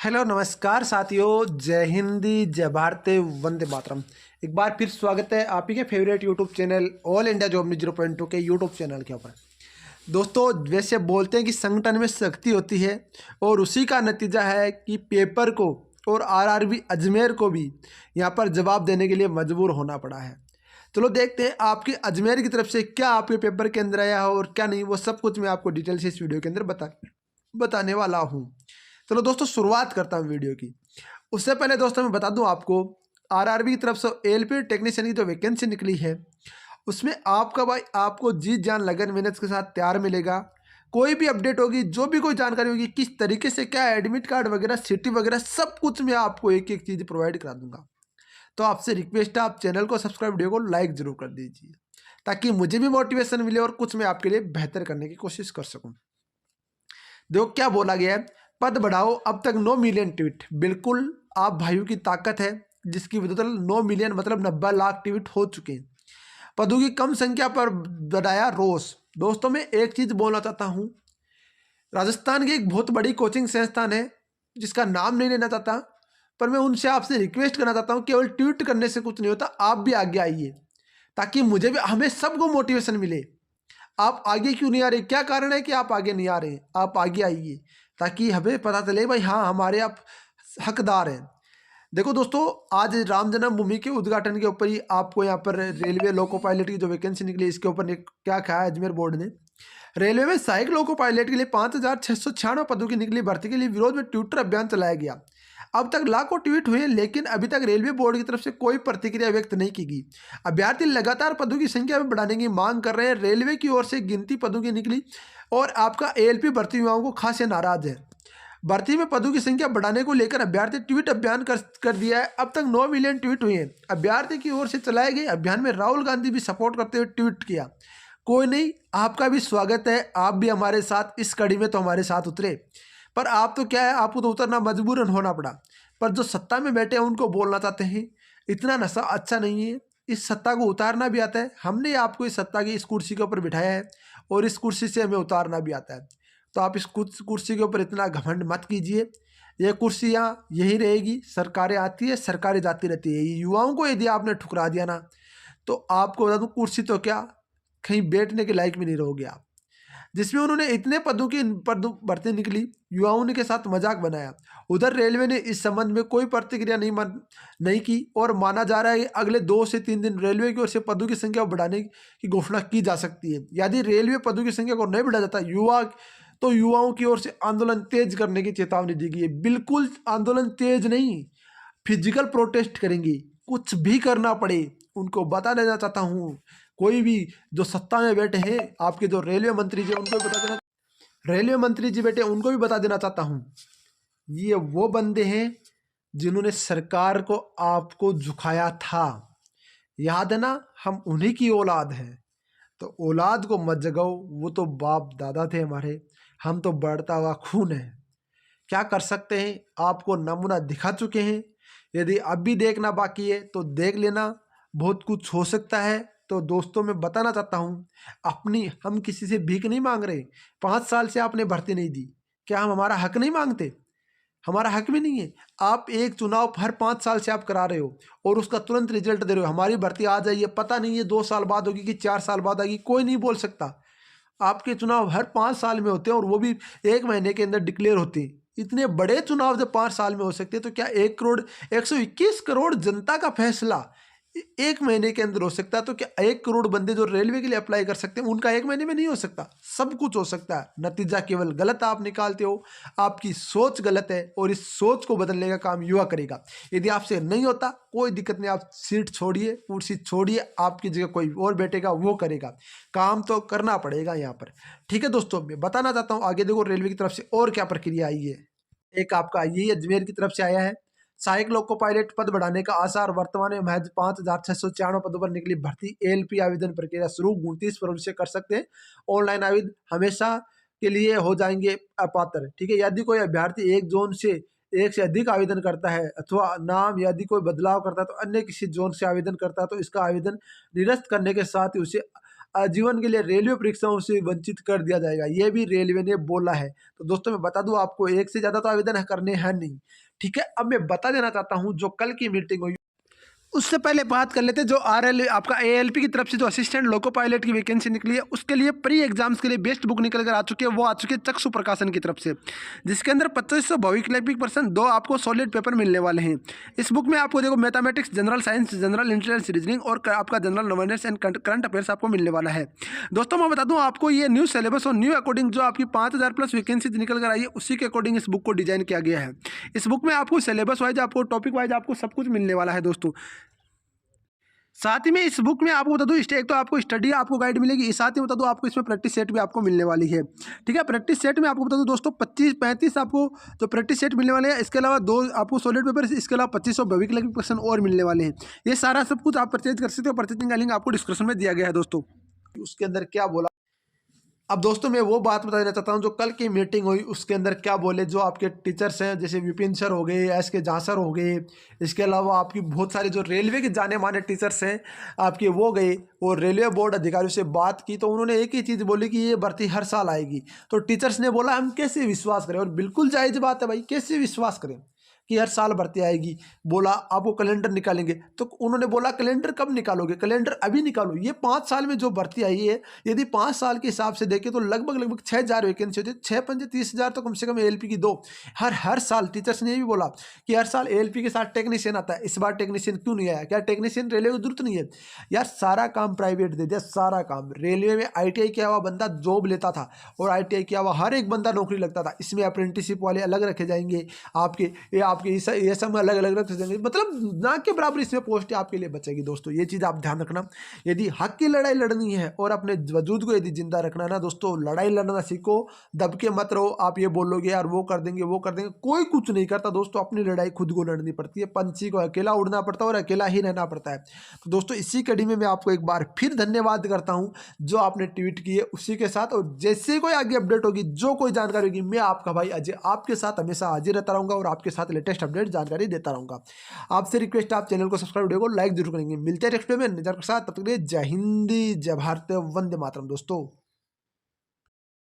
Hello नमस्कार साथियों, जय हिंदी, जय भारती, वंदे मातरम। एक बार फिर स्वागत है आप ही के favourite YouTube channel all India job news 0.2 के यूट्यूब चैनल के ऊपर। दोस्तों, वैसे बोलते हैं कि संगठन में शक्ति होती है और उसी का नतीजा है कि पेपर को और आरआरबी अजमेर को भी यहाँ पर जवाब देने के लिए मजबूर होना पड़ा है। चलो देखते हैं आपके अजमेर की तरफ से क्या आपके पेपर के अंदर आया हो और क्या नहीं, वो सब कुछ मैं आपको डिटेल से इस वीडियो के अंदर बताने वाला हूँ। चलो दोस्तों, शुरुआत करता हूँ वीडियो की। उससे पहले दोस्तों मैं बता दूं आपको, आरआरबी की तरफ से एलपी टेक्नीशियन की जो वैकेंसी निकली है उसमें आपका भाई आपको जी जान लगन मेहनत के साथ तैयार मिलेगा। कोई भी अपडेट होगी, जो भी कोई जानकारी होगी, किस तरीके से क्या एडमिट कार्ड वगैरह, सिटी वगैरह, सब कुछ मैं आपको एक एक चीज़ प्रोवाइड करा दूंगा। तो आपसे रिक्वेस्ट है, आप चैनल को सब्सक्राइब, वीडियो को लाइक जरूर कर दीजिए ताकि मुझे भी मोटिवेशन मिले और कुछ मैं आपके लिए बेहतर करने की कोशिश कर सकूँ। देखो क्या बोला गया है, पद बढ़ाओ अब तक 9 मिलियन ट्वीट। बिल्कुल आप भाइयों की ताकत है जिसकी बदौलत 9 मिलियन मतलब 90 लाख ट्वीट हो चुके हैं। पदों की कम संख्या पर बढ़ाया रोष। दोस्तों मैं एक चीज बोलना चाहता हूं, राजस्थान की एक बहुत बड़ी कोचिंग संस्थान है जिसका नाम नहीं लेना चाहता, पर मैं उनसे आपसे रिक्वेस्ट करना चाहता हूं, केवल ट्वीट करने से कुछ नहीं होता, आप भी आगे आइए ताकि मुझे भी, हमें सबको मोटिवेशन मिले। आप आगे क्यों नहीं आ रहे, क्या कारण है कि आप आगे नहीं आ रहे? आप आगे आइए ताकि हमें पता चले भाई हाँ हमारे आप हकदार हैं। देखो दोस्तों, आज राम जन्मभूमि के उद्घाटन के ऊपर ही आपको यहाँ पर रेलवे लोको पायलट की जो वैकेंसी निकली, इसके ऊपर क्या कहा है अजमेर बोर्ड ने। रेलवे में सहायक लोको पायलट के लिए 5,696 पदों की निकली भर्ती के लिए विरोध में ट्विटर अभियान चलाया गया। अब तक लाखों ट्वीट हुए लेकिन अभी तक रेलवे बोर्ड की तरफ से कोई प्रतिक्रिया व्यक्त नहीं की गई। अभ्यर्थी लगातार पदों की संख्या में बढ़ाने की मांग कर रहे हैं। रेलवे की ओर से गिनती पदों की निकली और आपका एएलपी भर्ती युवाओं को खासे नाराज है। भर्ती में पदों की संख्या बढ़ाने को लेकर अभ्यर्थी ट्वीट अभियान कर दिया है। अब तक 9 मिलियन ट्वीट हुए हैं। अभ्यर्थी की ओर से चलाए गए अभियान में राहुल गांधी भी सपोर्ट करते हुए ट्वीट किया। कोई नहीं, आपका भी स्वागत है, आप भी हमारे साथ इस कड़ी में तो हमारे साथ उतरे। पर आप तो क्या है, आपको तो उतरना मजबूरन होना पड़ा। पर जो सत्ता में बैठे हैं उनको बोलना चाहते हैं, इतना नशा अच्छा नहीं है, इस सत्ता को उतारना भी आता है। हमने आपको इस सत्ता की इस कुर्सी के ऊपर बिठाया है और इस कुर्सी से हमें उतारना भी आता है। तो आप इस कुर्सी के ऊपर इतना घमंड मत कीजिए। यह कुर्सी यहाँ यही रहेगी, सरकारें आती है, सरकारें जाती रहती है। युवाओं को यदि आपने ठुकरा दिया ना, तो आपको बता दूं, कुर्सी तो क्या, कहीं बैठने के लायक भी नहीं रहोगे आप। जिसमें उन्होंने इतने पदों की भर्ती निकली, युवाओं ने के साथ मजाक बनाया। उधर रेलवे ने इस संबंध में कोई प्रतिक्रिया नहीं की और माना जा रहा है कि अगले 2 से 3 दिन रेलवे की ओर से पदों की संख्या बढ़ाने की घोषणा की जा सकती है। यदि रेलवे पदों की संख्या को नहीं बढ़ा जाता तो युवाओं की ओर से आंदोलन तेज करने की चेतावनी दी गई है। बिल्कुल आंदोलन तेज नहीं, फिजिकल प्रोटेस्ट करेंगे, कुछ भी करना पड़े। उनको बता देना चाहता हूँ, कोई भी जो सत्ता में बैठे हैं, आपके जो रेलवे मंत्री जी, उनको भी बता देना, रेलवे मंत्री जी बैठे उनको भी बता देना चाहता हूँ, ये वो बंदे हैं जिन्होंने सरकार को आपको झुकाया था। याद है ना, हम उन्हीं की औलाद हैं। तो औलाद को मत जगाओ, वो तो बाप दादा थे हमारे, हम तो बढ़ता हुआ खून है। क्या कर सकते हैं, आपको नमूना दिखा चुके हैं। यदि अब भी देखना बाकी है तो देख लेना, बहुत कुछ हो सकता है। तो दोस्तों मैं बताना चाहता हूँ, हम किसी से भीख नहीं मांग रहे। 5 साल से आपने भर्ती नहीं दी, क्या हम हमारा हक नहीं मांगते? हमारा हक भी नहीं है। आप एक चुनाव हर 5 साल से आप करा रहे हो और उसका तुरंत रिजल्ट दे रहे हो। हमारी भर्ती आ जाइए, पता नहीं है 2 साल बाद होगी कि 4 साल बाद आएगी, कोई नहीं बोल सकता। आपके चुनाव हर 5 साल में होते हैं और वो भी 1 महीने के अंदर डिक्लेयर होते हैं। इतने बड़े चुनाव जब 5 साल में हो सकते हैं तो क्या 121 करोड़ जनता का फैसला 1 महीने के अंदर हो सकता है? तो क्या 1 करोड़ बंदे जो रेलवे के लिए अप्लाई कर सकते हैं उनका 1 महीने में नहीं हो सकता? सब कुछ हो सकता है। नतीजा केवल गलत आप निकालते हो, आपकी सोच गलत है और इस सोच को बदलने का काम युवा करेगा। यदि आपसे नहीं होता कोई दिक्कत नहीं, आप सीट छोड़िए, कुर्सी छोड़िए, आपकी जगह कोई और बैठेगा, वो करेगा। काम तो करना पड़ेगा यहाँ पर। ठीक है दोस्तों, मैं बताना चाहता हूँ आगे देखो रेलवे की तरफ से और क्या प्रक्रिया आई है। एक आपका यही अजमेर की तरफ से आया है, सहायक लोको पायलट पद बढ़ाने का आसार, वर्तमान में महज 5,696 पदों पर निकली भर्ती। एएलपी आवेदन प्रक्रिया शुरू 29 फरवरी से कर सकते हैं। ऑनलाइन आवेदन हमेशा के लिए हो जाएंगे अपात्र। ठीक है, यदि कोई अभ्यर्थी एक जोन से एक से अधिक आवेदन करता है अथवा नाम यदि कोई बदलाव करता है तो अन्य किसी जोन से आवेदन करता है तो इसका आवेदन निरस्त करने के साथ ही उसे आजीवन के लिए रेलवे परीक्षाओं से वंचित कर दिया जाएगा, ये भी रेलवे ने बोला है। तो दोस्तों मैं बता दूं आपको, एक से ज़्यादा तो आवेदन करने हैं नहीं, ठीक है। अब मैं बता देना चाहता हूँ जो कल की मीटिंग हुई, उससे पहले बात कर लेते हैं जो आरएल आपका एएलपी की तरफ से जो असिस्टेंट लोको पायलट की वैकेंसी निकली है, उसके लिए प्री एग्जाम्स के लिए बेस्ट बुक निकल कर आ चुकी है। वो आ चुकी है चक्षु प्रकाशन की तरफ से, जिसके अंदर 2500 भौतिक पर्सन 2 आपको सॉलिड पेपर मिलने वाले हैं। इस बुक में आपको देखो mathematics, general science, general intelligence, reasoning और आपका general awareness and current affairs आपको मिलने वाला है। दोस्तों मैं बता दूं आपको, ये न्यू सिलेबस और न्यू अकॉर्डिंग जो आपकी 5000 प्लस वैकेंसी निकल कर आई है, उसी के अकॉर्डिंग इस बुक को डिजाइन किया गया है। इस बुक में आपको सिलेबस वाइज, आपको टॉपिक वाइज आपको सब कुछ मिलने वाला है दोस्तों। साथ ही में इस बुक में आपको बता दूं, एक तो आपको स्टडी आपको गाइड मिलेगी, साथ ही बता दूं आपको इसमें प्रैक्टिस सेट भी आपको मिलने वाली है, ठीक है। प्रैक्टिस सेट में आपको बता दूं दोस्तों 25-35 आपको जो प्रैक्टिस सेट मिलने वाले हैं, इसके अलावा 2 आपको सॉलिड पेपर, इसके अलावा 2500 भौतिक क्वेश्चन और मिलने वाले हैं। ये सारा सब कुछ आप परचेज कर सकते हो, परचेजिंग का लिंक आपको डिस्क्रिप्शन में दिया गया है दोस्तों। उसके अंदर क्या बोला, अब दोस्तों मैं वो बात बता देना चाहता हूँ जो कल की मीटिंग हुई, उसके अंदर क्या बोले जो आपके टीचर्स हैं, जैसे विपिन सर हो गए, एस के झा सर हो गए, इसके अलावा आपकी बहुत सारे जो रेलवे के जाने माने टीचर्स हैं आपके वो गए और रेलवे बोर्ड अधिकारियों से बात की, तो उन्होंने एक ही चीज़ बोली कि ये भर्ती हर साल आएगी। तो टीचर्स ने बोला हम कैसे विश्वास करें, और बिल्कुल जायज़ बात है भाई, कैसे विश्वास करें कि हर साल भर्ती आएगी। बोला आपको कैलेंडर निकालेंगे, तो उन्होंने बोला कैलेंडर कब निकालोगे, कैलेंडर अभी निकालो। ये 5 साल में जो भर्ती आई है, यदि 5 साल के हिसाब से देखें तो लगभग 6000 वैकेंसी होती है। 6 30,000 तो कम से कम एएलपी की दो हर साल। टीचर्स ने ये भी बोला कि हर साल एएलपी के साथ टेक्नीशियन आता है, इस बार टेक्नीशियन क्यों नहीं आया, क्या टेक्नीशियन रेलवे को जरूरत नहीं है यार? सारा काम प्राइवेट दे दिया, सारा काम। रेलवे में आईटीआई किया हुआ बंदा जॉब लेता था और आईटीआई किया हुआ हर एक बंदा नौकरी लगता था। इसमें अप्रेंटिसशिप वाले अलग रखे जाएंगे, आपके ये सब अलग अलग रख देंगे, मतलब ना के बराबर इसमें पोस्ट आपके लिए बचेगी दोस्तों। ये चीज़ आप ध्यान रखना। यदि हक की लड़ाई लड़नी है और अपने वजूद को यदि जिंदा रखना ना दोस्तों, लड़ाई लड़ना सीखो, दब के मत रहो। आप ये बोलोगे यार वो कर देंगे वो कर देंगे, कोई कुछ नहीं करता दोस्तों। अपनी लड़ाई खुद को लड़नी पड़ती है। पंछी को अकेला उड़ना पड़ता है और अकेला ही रहना पड़ता है। तो दोस्तों इसी कड़ी में मैं आपको एक बार फिर धन्यवाद करता हूँ जो आपने ट्वीट की है उसी के साथ। और जैसे कोई आगे अपडेट होगी, जो कोई जानकारी होगी, मैं आपका भाई अजय आपके साथ हमेशा हाजिर रहता रहूँगा और आपके साथ लेटेस्ट अपडेट जानकारी देता रहूँगा। आपसे रिक्वेस्ट, आप चैनल को सब्सक्राइब, वीडियो को लाइक जरूर करेंगे। मिलते हैं नेक्स्ट वीडियो में नजर के साथ, तब तक के लिए जय हिंद, जय भारत, वंदे मातरम दोस्तों।